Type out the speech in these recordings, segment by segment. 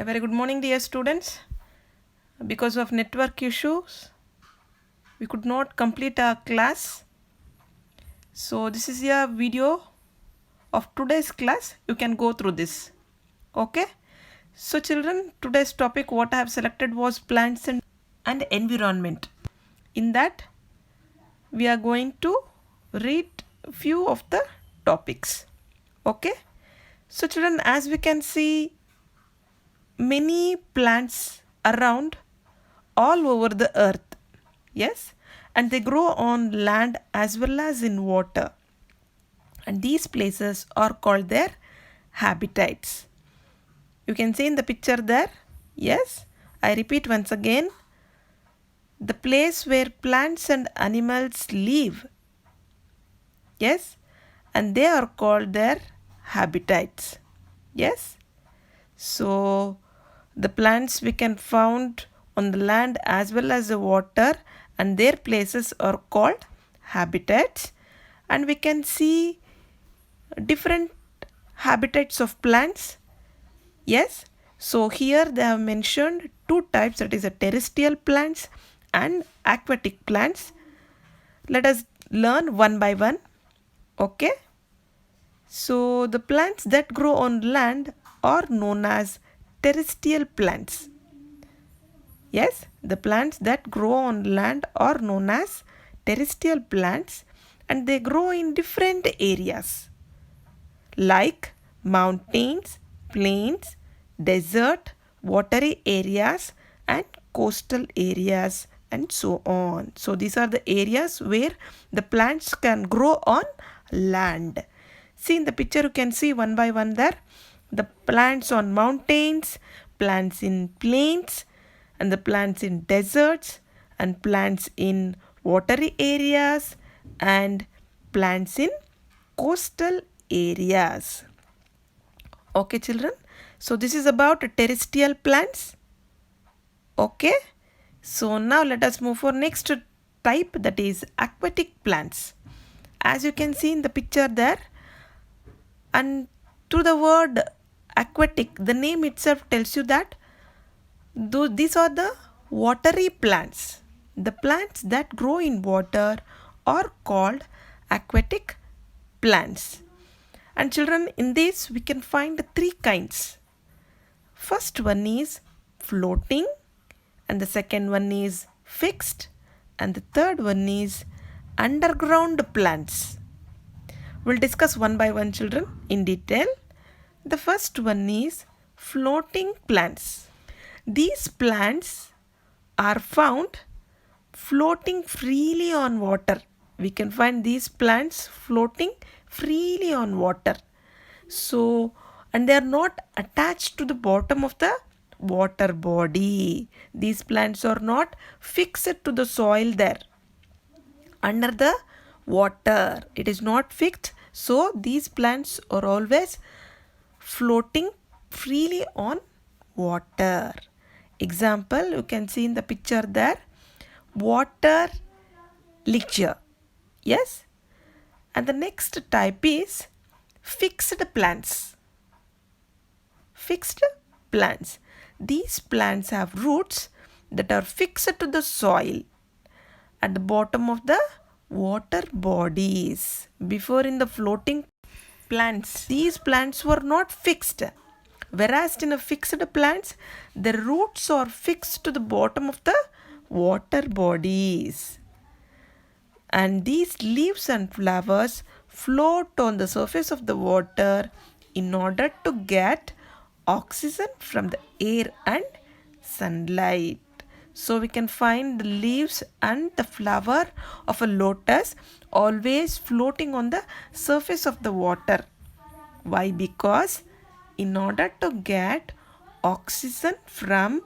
A very good morning, dear students. Because of network issues, we could not complete our class. So this is a video of today's class. You can go through this. Okay. So children, today's topic what I have selected was plants and environment. In that, we are going to read few of the topics. Okay. So children, as we can see, many plants around all over the earth. Yes, and they grow on land as well as in water. And these places are called their habitats. You can see in the picture there. Yes, I repeat once again. The place where plants and animals live. Yes, and they are called their habitats. Yes, so the plants we can found on the land as well as the water, and their places are called habitats. And we can see different habitats of plants. Yes, so here they have mentioned two types, that is a terrestrial plants and aquatic plants. Let us learn one by one. Okay, so the plants that grow on land are known as terrestrial plants. Yes, the plants that grow on land are known as terrestrial plants, and they grow in different areas like mountains, plains, desert, watery areas, and coastal areas, and so on. So these are the areas where the plants can grow on land. See in the picture, you can see one by one there. The plants on mountains, plants in plains, and the plants in deserts, and plants in watery areas, and plants in coastal areas. Okay children, so this is about terrestrial plants. Okay, so now let us move for next type, that is aquatic plants. As you can see in the picture there, and to the word aquatic, the name itself tells you that these are the watery plants. The plants that grow in water are called aquatic plants. And children, in this we can find three kinds. First one is floating, and the second one is fixed, and the third one is underground plants. We'll discuss one by one children in detail. The first one is floating plants. These plants are found floating freely on water. We can find these plants floating freely on water. So, and they are not attached to the bottom of the water body. These plants are not fixed to the soil there. Under the water, it is not fixed. So, these plants are always floating freely on water. Example, you can see in the picture there, water lichee. Yes, and the next type is fixed plants. Fixed plants. These plants have roots that are fixed to the soil at the bottom of the water bodies. Before, in the floating plants, these plants were not fixed. Whereas in a fixed plants, the roots are fixed to the bottom of the water bodies. And these leaves and flowers float on the surface of the water in order to get oxygen from the air and sunlight. So we can find the leaves and the flower of a lotus always floating on the surface of the water. Why? Because in order to get oxygen from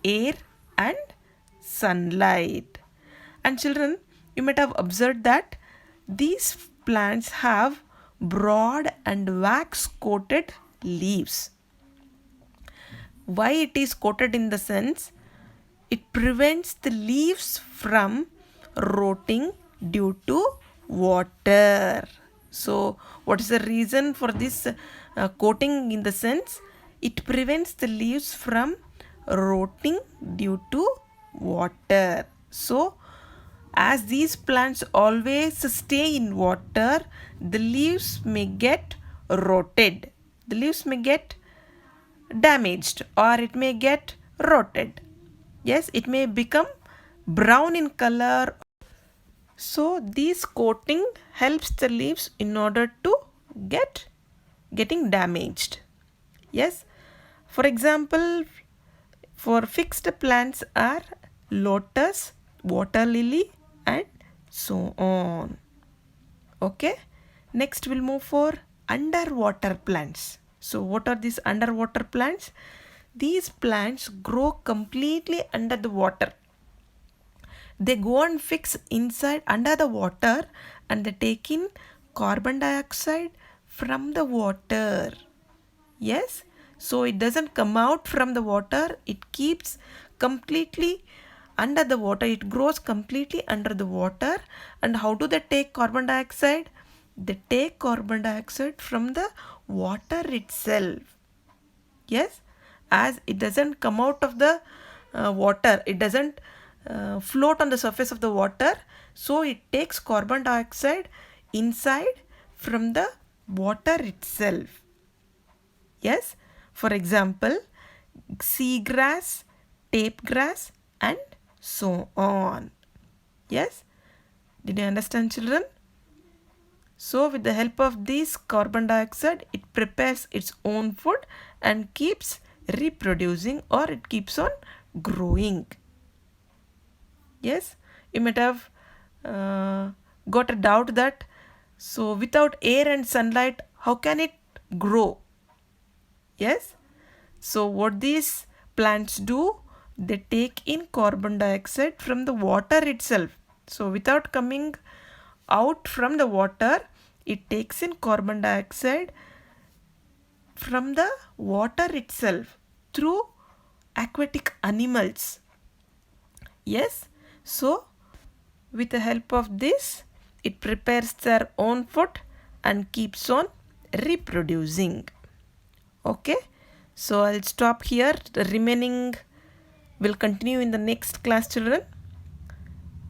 air and sunlight. And children, you might have observed that these plants have broad and wax coated leaves. Why it is coated? In the sense, it prevents the leaves from rotting due to water. So what is the reason for this coating? In the sense, It prevents the leaves from rotting due to water. So as these plants always stay in water, the leaves may get rotted. The leaves may get damaged, or it may get rotted. Yes, it may become brown in color. So this coating helps the leaves in order to getting damaged. Yes, for example, for fixed plants are lotus, water lily, and so on. Okay, next we'll move for underwater plants. So what are these underwater plants? These plants grow completely under the water. They go and fix inside under the water, and they take in carbon dioxide from the water. Yes, so it doesn't come out from the water, it keeps completely under the water. It grows completely under the water. And how do they take carbon dioxide? They take carbon dioxide from the water itself. Yes, as it doesn't come out of the water, it doesn't float on the surface of the water, so it takes carbon dioxide inside from the water itself. Yes, for example, seagrass, tape grass, and so on. Yes, did you understand, children? So with the help of this carbon dioxide, it prepares its own food and keeps reproducing, or it keeps on growing. Yes, you might have got a doubt that, so without air and sunlight, how can it grow? Yes, so what these plants do, they take in carbon dioxide from the water itself. So without coming out from the water, it takes in carbon dioxide from the water itself through aquatic animals. Yes, so with the help of this, it prepares their own food and keeps on reproducing. Okay, so I'll stop here. The remaining will continue in the next class, children.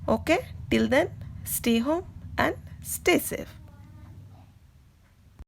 Okay, till then, stay home and stay safe.